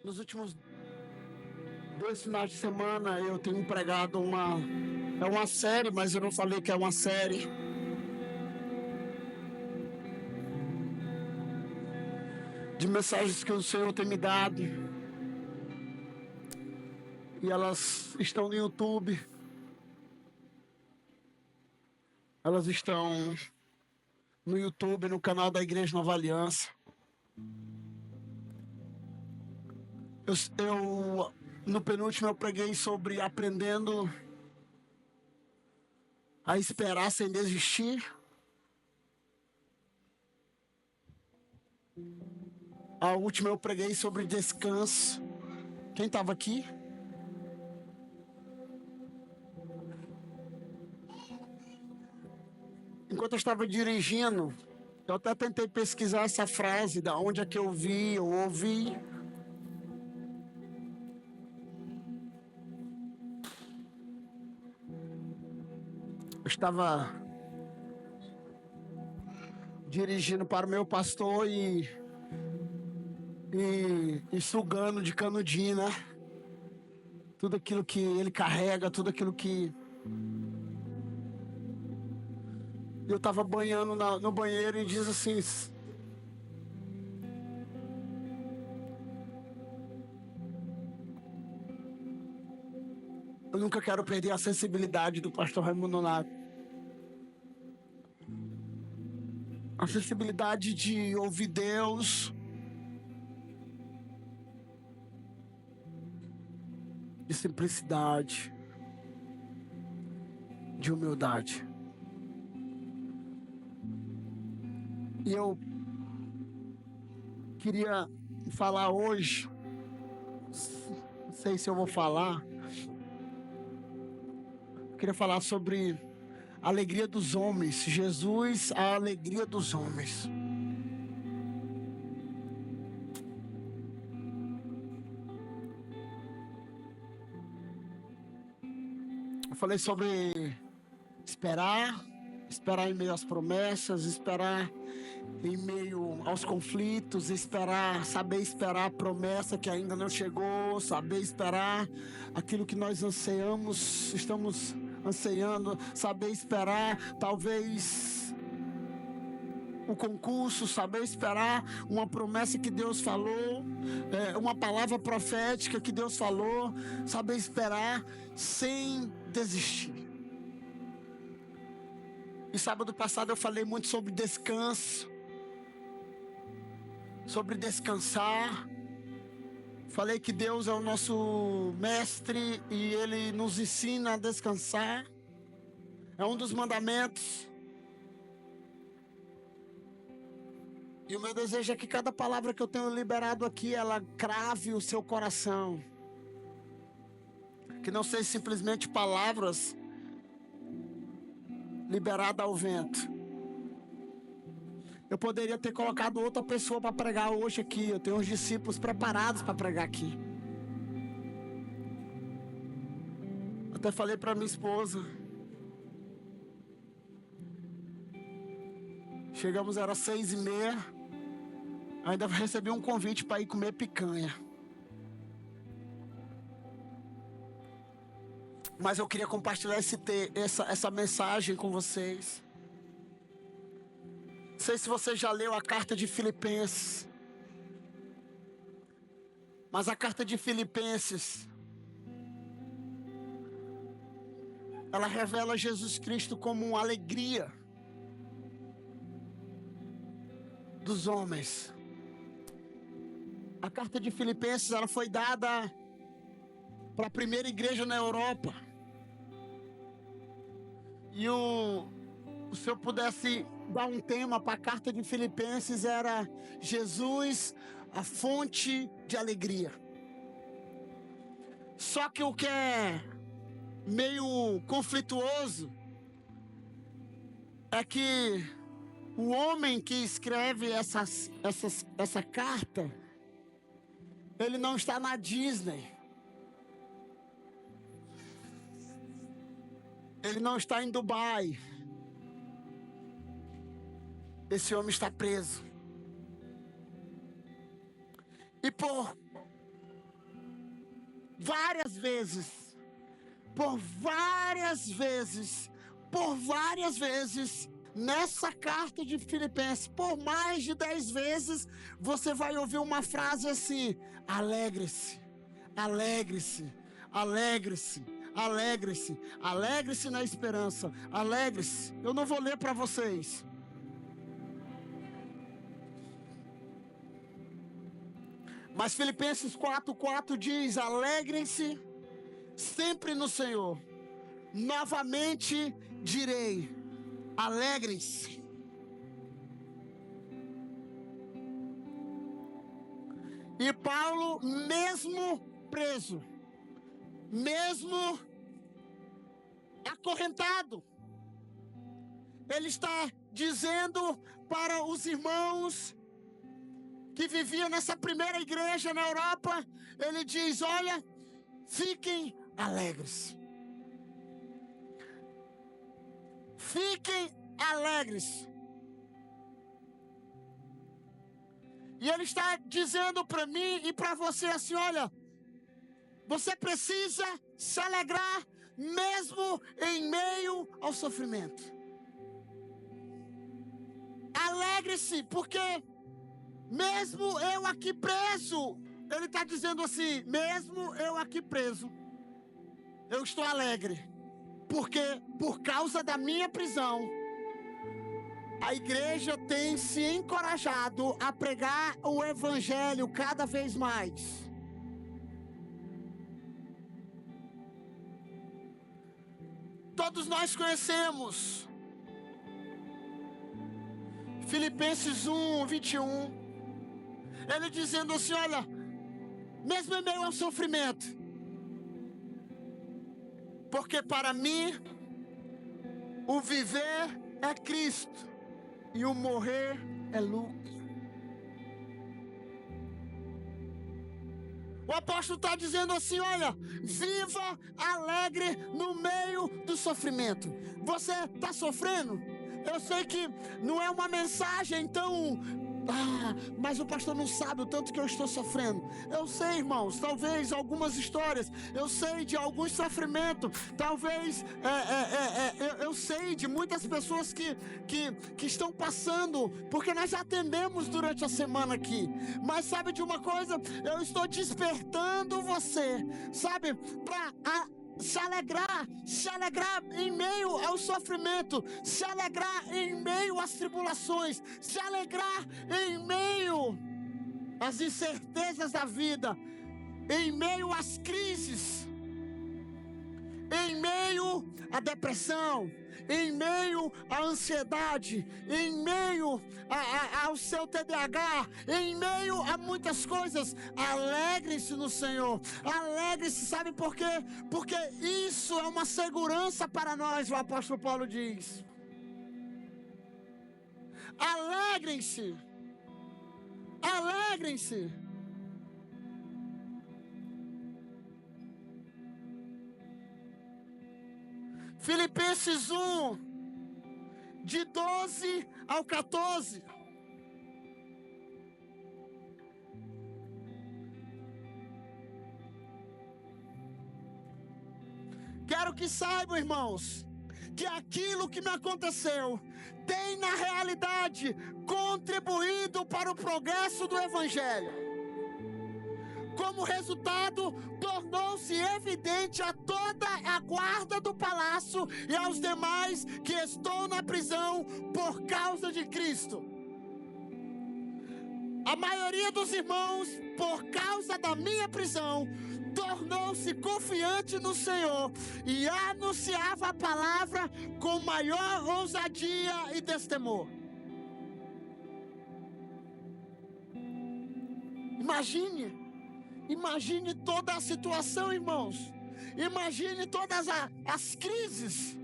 Nos últimos 2 finais de semana eu tenho pregado uma série, mas eu não falei que é uma série. De mensagens que o Senhor tem me dado. E elas estão no YouTube. Elas estão no YouTube, no canal da Igreja Nova Aliança. No penúltimo eu preguei sobre aprendendo a esperar sem desistir. A última eu preguei sobre descanso. Quem estava aqui? Enquanto eu estava dirigindo, eu até tentei pesquisar essa frase, da onde é que eu ouvi. Eu estava dirigindo para o meu pastor e sugando de canudinho, né? Tudo aquilo que ele carrega, tudo aquilo que... Eu estava banhando no banheiro e diz assim... Eu nunca quero perder a sensibilidade do pastor Raimundo Nonato. A sensibilidade de ouvir Deus, de simplicidade, de humildade. E eu queria falar hoje, não sei se eu vou falar, eu queria falar sobre a alegria dos homens. Jesus, a alegria dos homens. Eu falei sobre esperar em meio às promessas, esperar em meio aos conflitos, saber esperar a promessa que ainda não chegou, saber esperar aquilo que nós estamos ansiando, saber esperar talvez o concurso, saber esperar uma promessa que Deus falou, uma palavra profética que Deus falou, saber esperar sem desistir. E sábado passado eu falei muito sobre descanso, sobre descansar. Falei que Deus é o nosso mestre e Ele nos ensina a descansar. É um dos mandamentos. E o meu desejo é que cada palavra que eu tenho liberado aqui, ela crave o seu coração. Que não sejam simplesmente palavras liberadas ao vento. Eu poderia ter colocado outra pessoa para pregar hoje aqui. Eu tenho uns discípulos preparados para pregar aqui. Até falei para minha esposa. Chegamos, era 6h30. Ainda recebi um convite para ir comer picanha. Mas eu queria compartilhar essa mensagem com vocês. Não sei se você já leu a carta de Filipenses. Mas a carta de Filipenses, ela revela Jesus Cristo como uma alegria dos homens. A carta de Filipenses, ela foi dada para a primeira igreja na Europa. E se eu pudesse dar um tema para a carta de Filipenses, era Jesus, a fonte de alegria. Só que o que é meio conflituoso é que o homem que escreve essa carta, ele não está na Disney. Ele não está em Dubai. Esse homem está preso. E por várias vezes, por várias vezes, nessa carta de Filipenses, por mais de 10 vezes, você vai ouvir uma frase assim: alegre-se, alegre-se, alegre-se, alegre-se, alegre-se na esperança, alegre-se. Eu não vou ler para vocês. Mas Filipenses 4:4 diz: alegrem-se sempre no Senhor. Novamente direi: alegrem-se. E Paulo, mesmo preso, mesmo acorrentado, ele está dizendo para os irmãos que viviam nessa primeira igreja na Europa, ele diz: olha, fiquem alegres. Fiquem alegres. E ele está dizendo para mim e para você assim: olha, você precisa se alegrar mesmo em meio ao sofrimento. Alegre-se, porque mesmo eu aqui preso, ele está dizendo assim: mesmo eu aqui preso, eu estou alegre, porque por causa da minha prisão, a igreja tem se encorajado a pregar o evangelho cada vez mais. Todos nós conhecemos Filipenses 1:21, ele dizendo assim: olha, mesmo em meio ao sofrimento, porque para mim o viver é Cristo e o morrer é lucro. O apóstolo está dizendo assim: olha, viva alegre no meio do sofrimento. Você está sofrendo? Eu sei que não é uma mensagem tão... mas o pastor não sabe o tanto que eu estou sofrendo. Eu sei, irmãos, talvez algumas histórias, eu sei de alguns sofrimentos, talvez eu sei de muitas pessoas que estão passando, porque nós já atendemos durante a semana aqui. Mas sabe de uma coisa? Eu estou despertando você, sabe, para se alegrar em meio ao sofrimento, se alegrar em meio às tribulações, se alegrar em meio às incertezas da vida, em meio às crises, em meio à depressão, em meio à ansiedade, em meio ao seu TDAH, em meio a muitas coisas. Alegre-se no Senhor, alegre-se, sabe por quê? Porque isso é uma segurança para nós, o apóstolo Paulo diz. Alegrem-se, alegrem-se. Filipenses 1, de 12 ao 14. Quero que saibam, irmãos, que aquilo que me aconteceu tem na realidade contribuído para o progresso do Evangelho. Como resultado, tornou-se evidente a toda a guarda do palácio e aos demais que estou na prisão por causa de Cristo. A maioria dos irmãos, por causa da minha prisão, tornou-se confiante no Senhor e anunciava a palavra com maior ousadia e destemor. Imagine toda a situação, irmãos. Imagine todas as crises.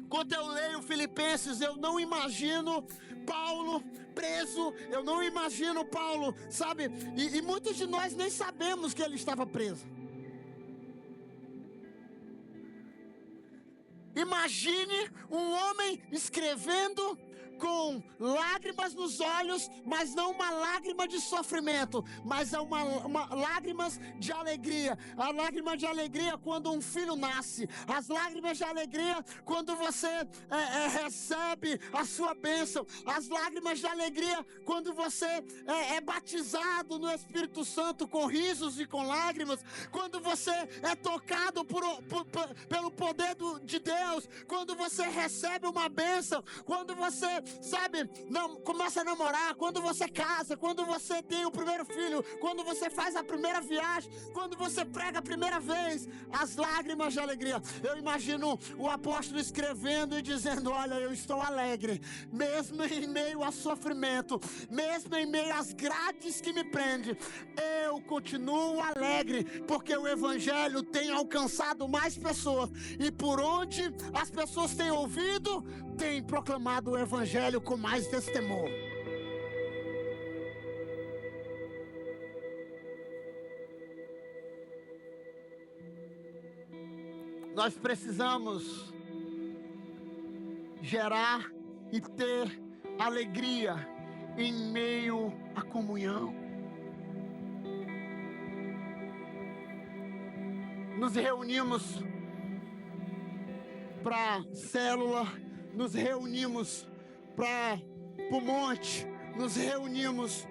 Quando eu leio Filipenses, eu não imagino Paulo preso. Eu não imagino Paulo, sabe? E muitos de nós nem sabemos que ele estava preso. Imagine um homem escrevendo com lágrimas nos olhos, mas não uma lágrima de sofrimento, mas é uma lágrimas de alegria. A lágrima de alegria quando um filho nasce, as lágrimas de alegria quando você recebe a sua bênção, as lágrimas de alegria quando você é batizado no Espírito Santo com risos e com lágrimas, quando você é tocado pelo poder de Deus, quando você recebe uma bênção, quando você, começa a namorar, quando você casa, quando você tem o primeiro filho, quando você faz a primeira viagem, quando você prega a primeira vez, as lágrimas de alegria. Eu imagino o apóstolo escrevendo e dizendo: olha, eu estou alegre, mesmo em meio a sofrimento, mesmo em meio às grades que me prendem, eu continuo alegre, porque o Evangelho tem alcançado mais pessoas, e por onde as pessoas têm ouvido, têm proclamado o Evangelho com mais destemor. Nós precisamos gerar e ter alegria em meio à comunhão. Nos reunimos para célula, nos reunimos para o monte, nos reunimos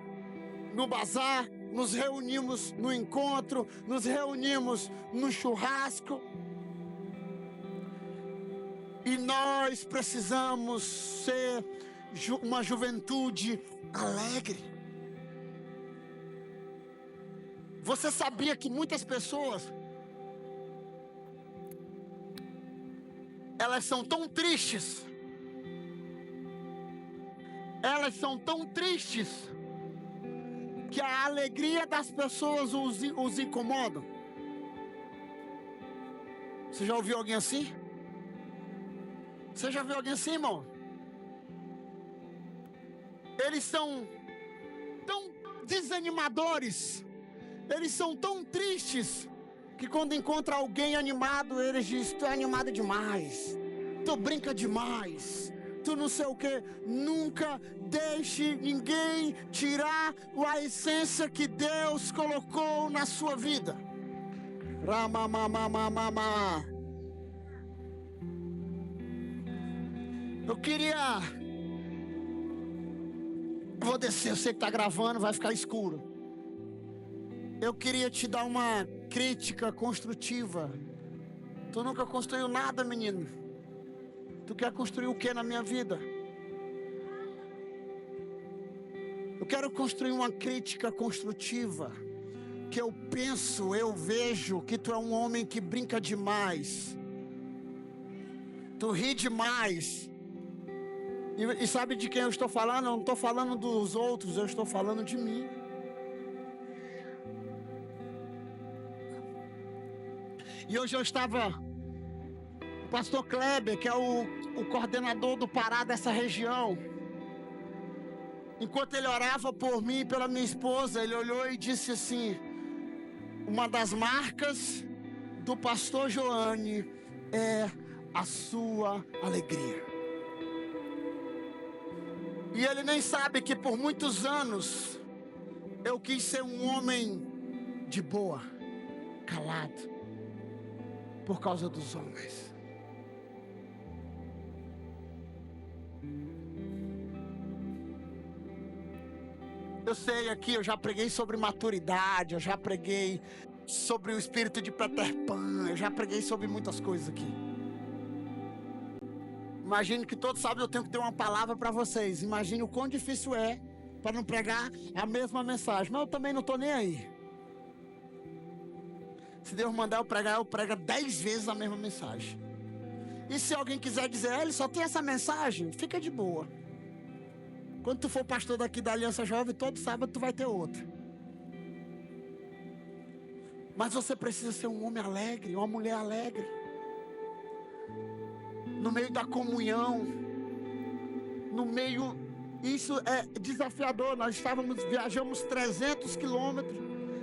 no bazar, nos reunimos no encontro, nos reunimos no churrasco. E nós precisamos ser uma juventude alegre. Você sabia que muitas pessoas, elas são tão tristes, que a alegria das pessoas os incomoda? Você já ouviu alguém assim? Você já viu alguém assim, irmão? Eles são tão desanimadores, eles são tão tristes, que quando encontra alguém animado, eles dizem: tu é animado demais, tu brinca demais, tu não sei o que. Nunca deixe ninguém tirar a essência que Deus colocou na sua vida. Ramamamamamama. Vou descer, eu sei que tá gravando, vai ficar escuro. Eu queria te dar uma crítica construtiva. Tu nunca construiu nada, menino. Tu quer construir o que na minha vida? Eu quero construir uma crítica construtiva. Que eu vejo que tu é um homem que brinca demais. Tu ri demais. E sabe de quem eu estou falando? Eu não estou falando dos outros, eu estou falando de mim. E hoje eu estava... O pastor Kleber, que é o coordenador do Pará dessa região, enquanto ele orava por mim e pela minha esposa, ele olhou e disse assim: uma das marcas do pastor Joane é a sua alegria. E ele nem sabe que por muitos anos eu quis ser um homem de boa, calado, por causa dos homens. Eu sei aqui, eu já preguei sobre maturidade, eu já preguei sobre o espírito de Peter Pan, eu já preguei sobre muitas coisas aqui. Imagine que todos sabem, eu tenho que ter uma palavra para vocês. Imagine o quão difícil é para não pregar a mesma mensagem. Mas eu também não estou nem aí. Se Deus mandar eu prego 10 vezes a mesma mensagem. E se alguém quiser dizer: ele só tem essa mensagem, fica de boa. Quando tu for pastor daqui da Aliança Jovem, todo sábado tu vai ter outra. Mas você precisa ser um homem alegre, uma mulher alegre. No meio da comunhão, isso é desafiador. Nós viajamos 300 quilômetros,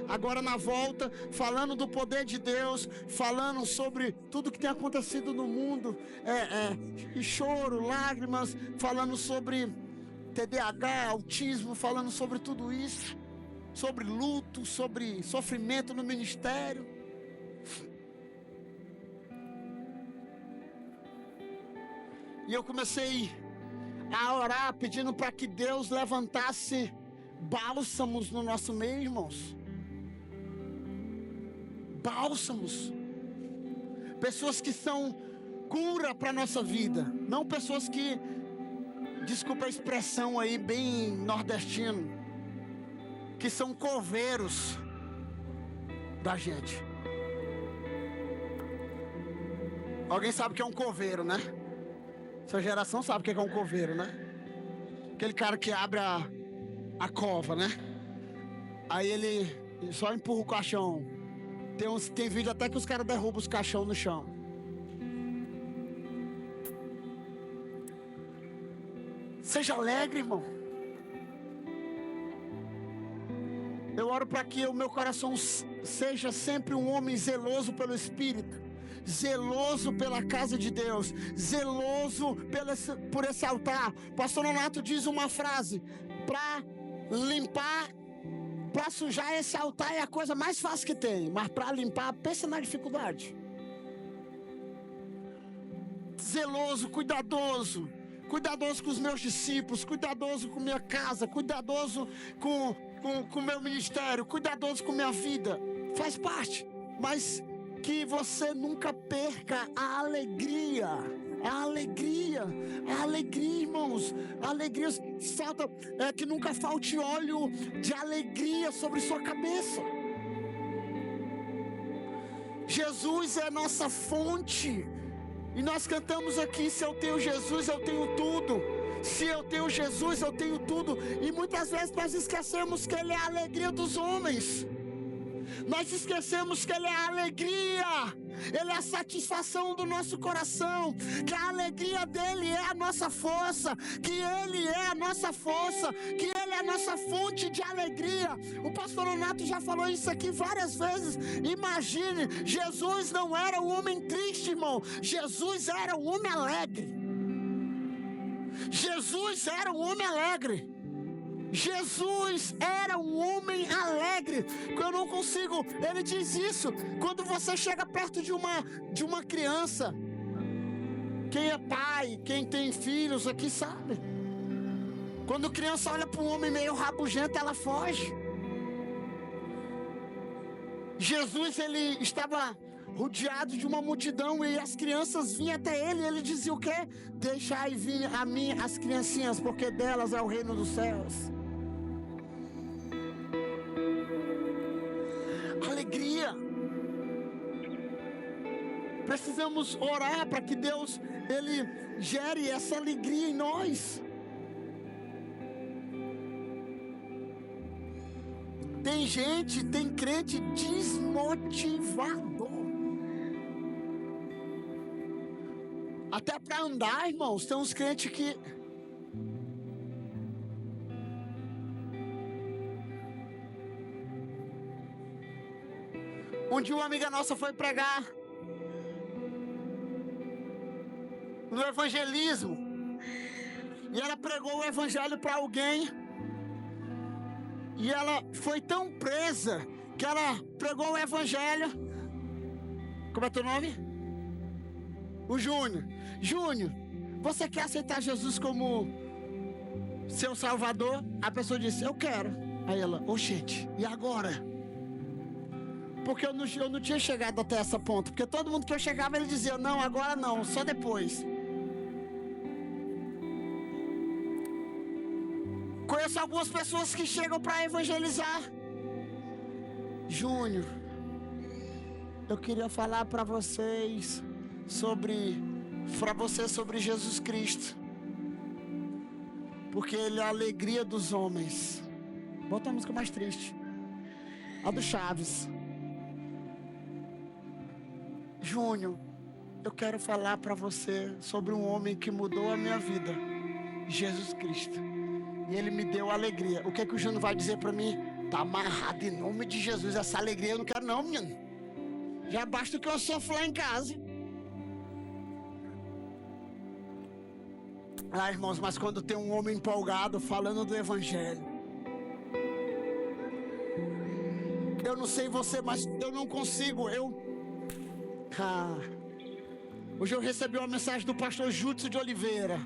agora na volta, falando do poder de Deus, falando sobre tudo que tem acontecido no mundo, e choro, lágrimas, falando sobre TDAH, autismo, falando sobre tudo isso, sobre luto, sobre sofrimento no ministério. E eu comecei a orar, pedindo para que Deus levantasse bálsamos no nosso meio, irmãos. Bálsamos. Pessoas que são cura para a nossa vida. Não pessoas que, desculpa a expressão aí, bem nordestino, que são coveiros da gente. Alguém sabe o que é um coveiro, né? Essa geração sabe o que é um coveiro, né? Aquele cara que abre a cova, né? Aí ele só empurra o caixão. Tem vídeo até que os caras derrubam os caixão no chão. Seja alegre, irmão. Eu oro para que o meu coração seja sempre um homem zeloso pelo Espírito, zeloso pela casa de Deus, zeloso por esse altar. Pastor Nonato diz uma frase: para limpar, para sujar esse altar é a coisa mais fácil que tem, mas para limpar, pensa na dificuldade. Zeloso, cuidadoso com os meus discípulos, cuidadoso com minha casa, cuidadoso com o meu ministério, cuidadoso com minha vida, faz parte, mas que você nunca perca a alegria. A alegria, irmãos. A alegria falta, que nunca falte óleo de alegria sobre sua cabeça. Jesus é nossa fonte. E nós cantamos aqui: se eu tenho Jesus, eu tenho tudo. Se eu tenho Jesus, eu tenho tudo. E muitas vezes nós esquecemos que Ele é a alegria dos homens. Nós esquecemos que Ele é a alegria, Ele é a satisfação do nosso coração, que a alegria dEle é a nossa força, que Ele é a nossa força, que Ele é a nossa fonte de alegria. O pastor Nonato já falou isso aqui várias vezes. Imagine, Jesus não era um homem triste, irmão. Jesus era um homem alegre. Jesus era um homem alegre. Jesus era um homem alegre. Eu não consigo, ele diz isso. Quando você chega perto de uma criança, quem é pai, quem tem filhos aqui sabe. Quando a criança olha para um homem meio rabugento, ela foge. Jesus, ele estava rodeado de uma multidão e as crianças vinham até ele. E ele dizia o quê? Deixai vir a mim as criancinhas, porque delas é o reino dos céus. Alegria. Precisamos orar para que Deus, Ele gere essa alegria em nós. Tem gente, tem crente desmotivado. Até para andar, irmãos, tem uns crentes que... Um dia uma amiga nossa foi pregar no evangelismo. E ela pregou o evangelho para alguém. E ela foi tão presa que ela pregou o evangelho. Como é teu nome? O Júnior. Júnior, você quer aceitar Jesus como seu salvador? A pessoa disse: eu quero. Aí ela: oxente, e agora? Porque eu não tinha chegado até essa ponta. Porque todo mundo que eu chegava, ele dizia: não, agora não, só depois. Conheço algumas pessoas que chegam para evangelizar. Júnior, eu queria falar para vocês sobre Jesus Cristo, porque Ele é a alegria dos homens. Bota a música mais triste, a do Chaves. Júnior, eu quero falar para você sobre um homem que mudou a minha vida, Jesus Cristo. E Ele me deu alegria. O que é que o Júnior vai dizer para mim? Tá amarrado em nome de Jesus. Essa alegria eu não quero não, menino. Já basta que eu sofro lá em casa. Ah, irmãos, mas quando tem um homem empolgado falando do evangelho, eu não sei você, mas eu não consigo. Hoje eu recebi uma mensagem do pastor Júlio de Oliveira.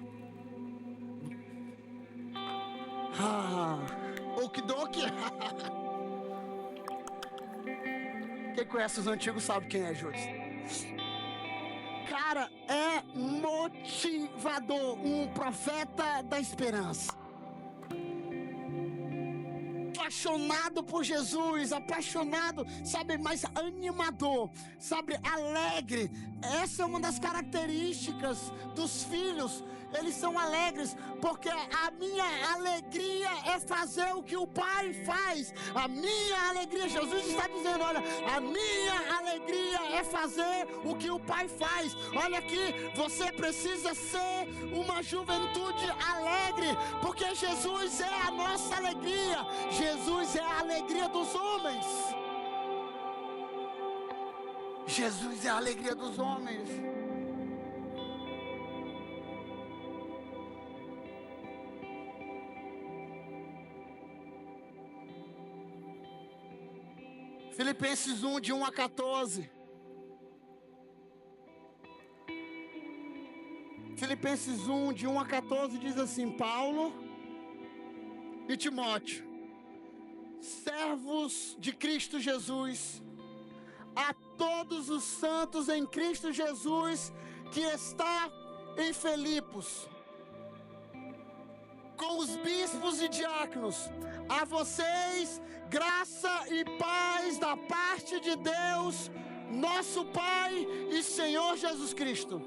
Okidoki. Quem conhece os antigos sabe quem é Júlio. Cara, é motivador, um profeta da esperança. Apaixonado por Jesus, apaixonado, sabe, mas animador, sabe, alegre. Essa é uma das características dos filhos. Eles são alegres, porque a minha alegria é fazer o que o Pai faz. A minha alegria, Jesus está dizendo, olha, a minha alegria é fazer o que o Pai faz. Olha aqui, você precisa ser uma juventude alegre, porque Jesus é a nossa alegria. Jesus é a alegria dos homens. Jesus é a alegria dos homens. Filipenses 1, de 1 a 14. Filipenses 1, de 1 a 14 diz assim: Paulo e Timóteo, servos de Cristo Jesus, a todos os santos em Cristo Jesus que está em Filipos, com os bispos e diáconos, a vocês graça e paz da parte de Deus, nosso Pai e Senhor Jesus Cristo.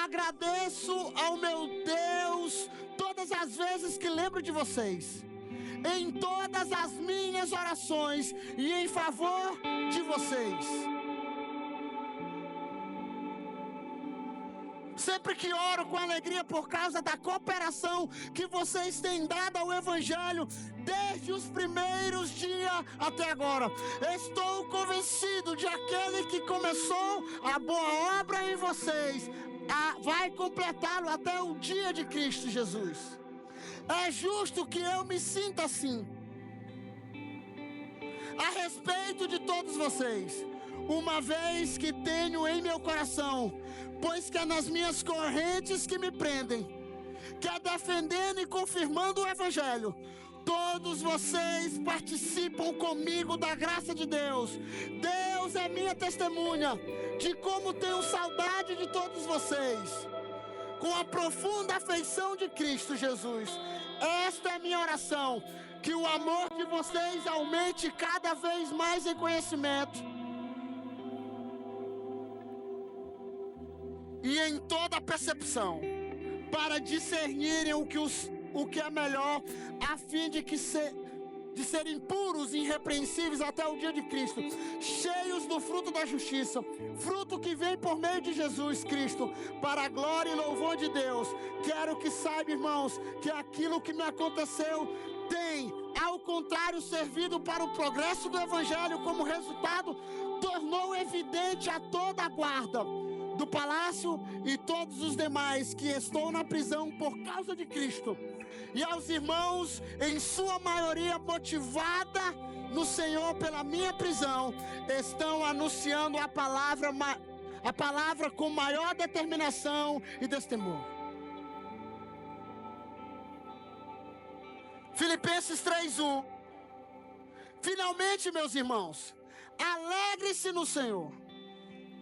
Agradeço ao meu Deus todas as vezes que lembro de vocês, em todas as minhas orações e em favor de vocês. Sempre que oro com alegria por causa da cooperação que vocês têm dado ao Evangelho desde os primeiros dias até agora. Estou convencido de aquele que começou a boa obra em vocês, vai completá-lo até o dia de Cristo Jesus. É justo que eu me sinta assim a respeito de todos vocês, uma vez que tenho em meu coração, pois que é nas minhas correntes que me prendem, que é defendendo e confirmando o Evangelho. Todos vocês participam comigo da graça de Deus. Deus é minha testemunha de como tenho saudade de todos vocês, com a profunda afeição de Cristo Jesus. Esta é minha oração, que o amor de vocês aumente cada vez mais em conhecimento e em toda percepção, para discernirem o que é melhor, a fim de serem puros e irrepreensíveis até o dia de Cristo, cheios do fruto da justiça, fruto que vem por meio de Jesus Cristo, para a glória e louvor de Deus. Quero que saiba, irmãos, que aquilo que me aconteceu tem, ao contrário, servido para o progresso do Evangelho. Como resultado, tornou evidente a toda a guarda do palácio e todos os demais que estou na prisão por causa de Cristo, e aos irmãos, em sua maioria motivada no Senhor pela minha prisão, estão anunciando a palavra com maior determinação e destemor. Filipenses 3:1. Finalmente, meus irmãos, alegre-se no Senhor.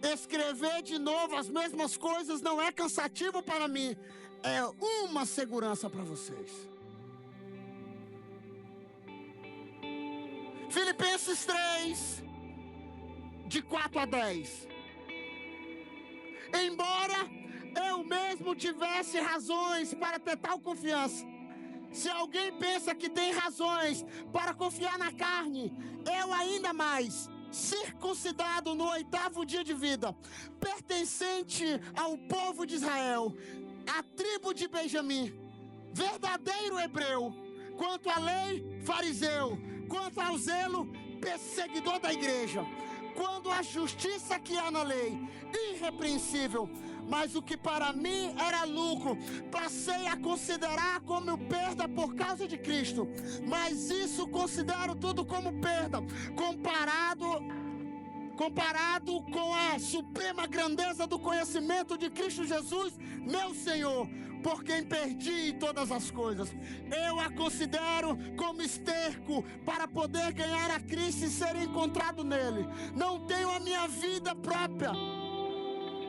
Escrever de novo as mesmas coisas não é cansativo para mim, é uma segurança para vocês. Filipenses 3, de 4 a 10. Embora eu mesmo tivesse razões para ter tal confiança, se alguém pensa que tem razões para confiar na carne, eu ainda mais, circuncidado no 8º dia de vida, pertencente ao povo de Israel, a tribo de Benjamim, verdadeiro hebreu, quanto à lei, fariseu, quanto ao zelo perseguidor da igreja, quando a justiça que há na lei, irrepreensível, mas o que para mim era lucro, passei a considerar como perda por causa de Cristo. Mas isso considero tudo como perda, comparado com a suprema grandeza do conhecimento de Cristo Jesus, meu Senhor, por quem perdi todas as coisas. Eu a considero como esterco para poder ganhar a Cristo e ser encontrado nele. Não tenho a minha vida própria,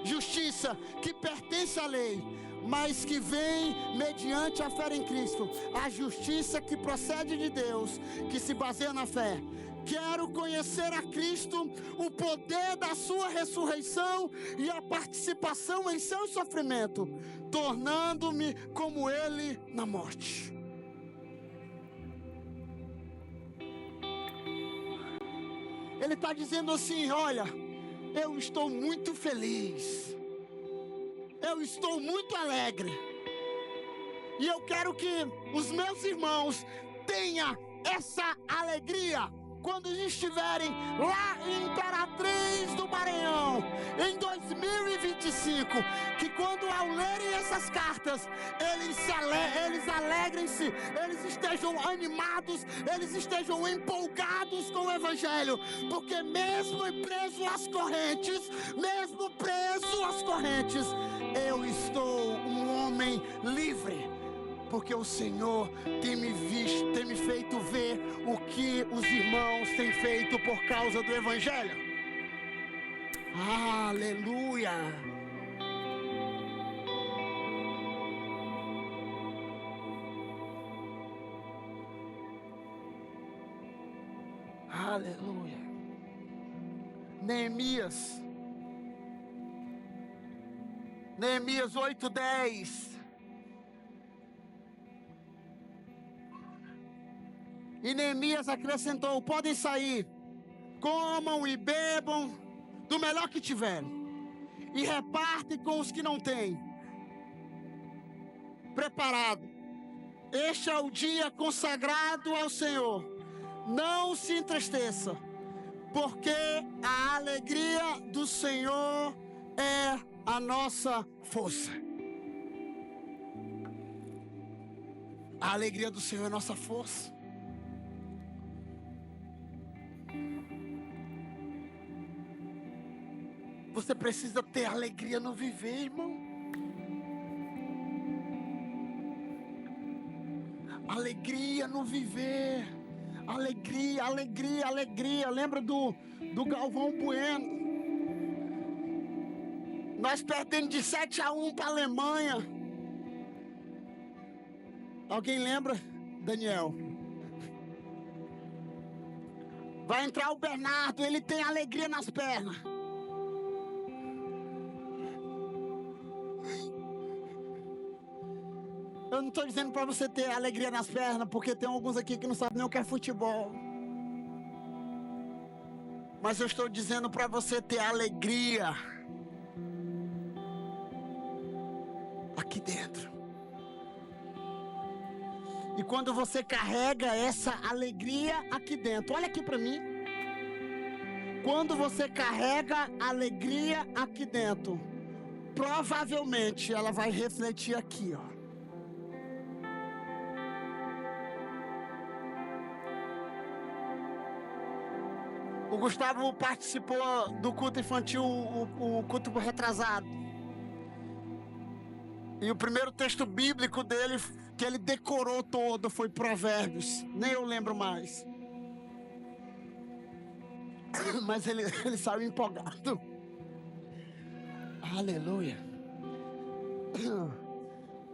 justiça que pertence à lei, mas que vem mediante a fé em Cristo, a justiça que procede de Deus, que se baseia na fé. Quero conhecer a Cristo, o poder da sua ressurreição e a participação em seu sofrimento, tornando-me como ele na morte. Ele está dizendo assim: olha, eu estou muito feliz, eu estou muito alegre, e eu quero que os meus irmãos tenham essa alegria quando estiverem lá em Imperatriz do Maranhão, em 2025, que quando ao lerem essas cartas, eles alegrem-se, eles estejam animados, eles estejam empolgados com o Evangelho, porque mesmo preso às correntes, eu estou um homem livre. Porque o Senhor tem me feito ver o que os irmãos têm feito por causa do Evangelho. Aleluia! Aleluia! Neemias 8:10. E Neemias acrescentou: podem sair, comam e bebam do melhor que tiverem, e repartem com os que não têm preparado. Este é o dia consagrado ao Senhor. Não se entristeça, porque a alegria do Senhor é a nossa força. A alegria do Senhor é a nossa força. Você precisa ter alegria no viver, irmão. Alegria no viver. Alegria, alegria, alegria. Lembra do Galvão Bueno? Nós perdemos de 7-1 para a Alemanha. Alguém lembra, Daniel? Vai entrar o Bernardo, ele tem alegria nas pernas. Eu não estou dizendo para você ter alegria nas pernas, porque tem alguns aqui que não sabem nem o que é futebol. Mas eu estou dizendo para você ter alegria aqui dentro. E quando você carrega essa alegria aqui dentro, olha aqui para mim. Quando você carrega a alegria aqui dentro, provavelmente ela vai refletir aqui, ó. O Gustavo participou do culto infantil, o culto retrasado. E o primeiro texto bíblico dele, que ele decorou todo, foi Provérbios. Nem eu lembro mais. Mas ele saiu empolgado. Aleluia.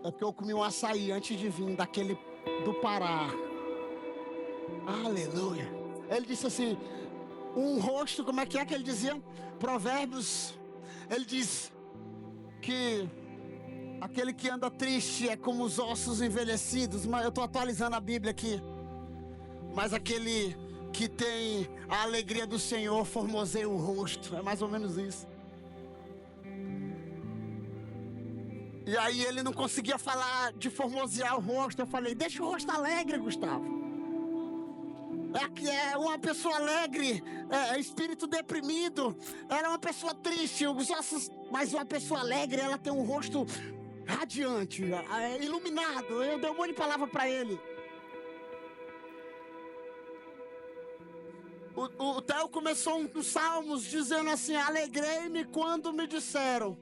É porque eu comi um açaí antes de vir daquele do Pará. Aleluia. Ele disse assim... Um rosto, como é que ele dizia? Provérbios, ele diz que aquele que anda triste é como os ossos envelhecidos, mas eu estou atualizando a Bíblia aqui. Mas aquele que tem a alegria do Senhor formoseia o rosto, é mais ou menos isso. E aí ele não conseguia falar de formosear o rosto, eu falei, deixa o rosto alegre, Gustavo. É uma pessoa alegre, espírito deprimido, ela é uma pessoa triste, mas uma pessoa alegre, ela tem um rosto radiante, iluminado. Eu dei um monte de palavra para ele. O Theo começou um Salmos dizendo assim: alegrei-me quando me disseram,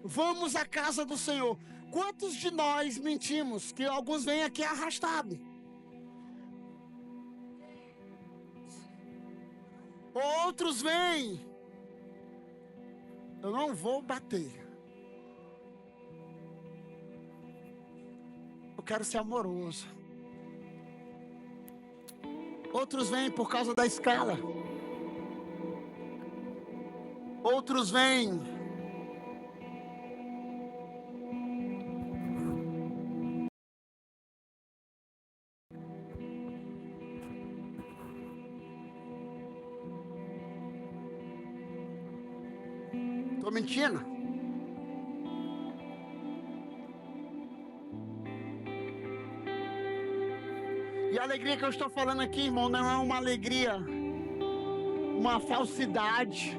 vamos à casa do Senhor. Quantos de nós mentimos que alguns vêm aqui arrastados? Outros vêm, eu não vou bater, eu quero ser amoroso. Outros vêm por causa da escala. Outros vêm tô mentindo? E a alegria que eu estou falando aqui, irmão, não é uma alegria, uma falsidade,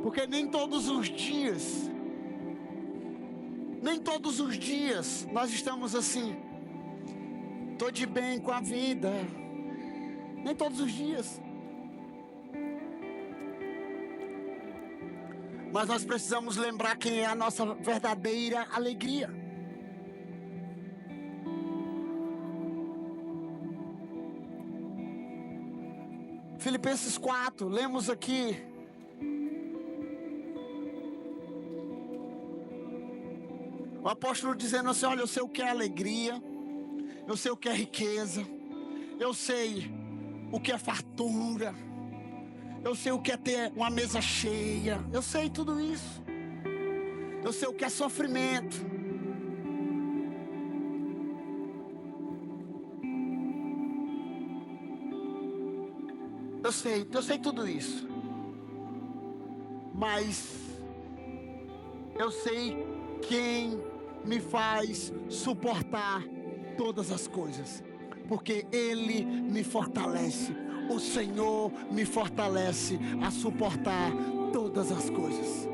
porque nem todos os dias nós estamos assim, tô de bem com a vida, nem todos os dias. Mas nós precisamos lembrar quem é a nossa verdadeira alegria. Filipenses 4, lemos aqui. O apóstolo dizendo assim: olha, eu sei o que é alegria, eu sei o que é riqueza, eu sei o que é fartura, eu sei o que é ter uma mesa cheia, eu sei tudo isso. Eu sei o que é sofrimento. Eu sei tudo isso. Mas eu sei quem me faz suportar todas as coisas, porque Ele me fortalece. O Senhor me fortalece a suportar todas as coisas.